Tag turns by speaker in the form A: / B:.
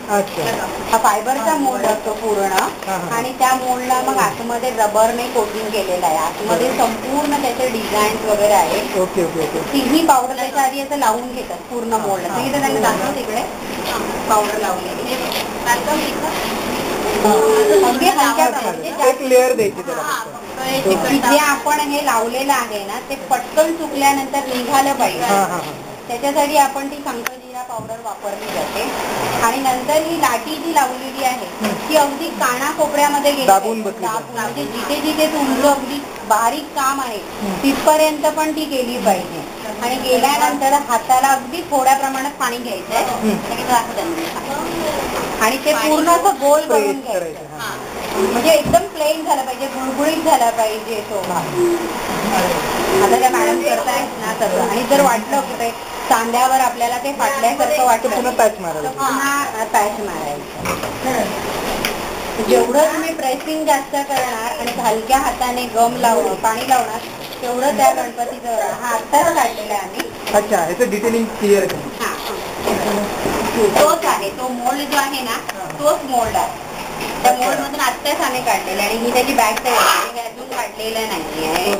A: हा फायबरचा मोल्ड असतो पूर्ण आणि त्या मोल्डला मग आतमध्ये रबरने कोटिंग केलेलं आहे. आतमध्ये संपूर्ण त्याचे डिझाईन्स वगैरे आहेत.
B: Okay okay okay.
A: तिन्ही पावडर त्याच्या आधी असं लावून घेतात पूर्ण मोल्ड. इथे त्यांनी दाखव तिकडे पावडर लावलेली अगदी हलक्या
B: एक लेअर द्यायची त्याला.
A: जे आपण हे लावलेलं आहे ना ते पटकन सुकल्यानंतर निघालं पाहिजे. त्याच्यासाठी आपण ती शंकरजीरा पावडर वापरली जाते आणि नंतर ही लाटी जी लावलेली आहे ती अगदी कानाकोपऱ्यामध्ये गेली म्हणजे जिथे जिथे तुमचं अगदी बारीक काम आहे तिथपर्यंत पण ती गेली पाहिजे. आणि गेल्यानंतर हाताला अगदी थोड्या प्रमाणात पाणी घ्यायचंय आणि ते पूर्ण असं गोल करून घ्यायचं. म्हणजे एकदम प्लेन झाला पाहिजे, गुळगुळीत झाला पाहिजे तो भाग. आता त्या मॅडम करतायत ना तसं. आणि जर वाटलं की ते सांध्यावर आपल्याला ते फाटल्यासारखं वाटतं
B: पुन्हा पॅच मारायचं.
A: पुन्हा पॅच मारायचं. जेवढं तुम्ही प्रेसिंग जास्त करणार आणि हलक्या हाताने गम लावणं पाणी लावणार तेवढं त्या गणपतीचं. हा आत्ताच काढलेला आहे आम्ही.
B: अच्छा, याचं डिटेलिंग क्लिअर आहे.
A: तोच आहे तो मोल्ड जो आहे ना तोच मोल्ड आहे. त्या मोल्ड मधून आत्ताच आम्ही काढलेला आणि ही त्याची बॅक साईड अजून काढलेलं नाही आहे.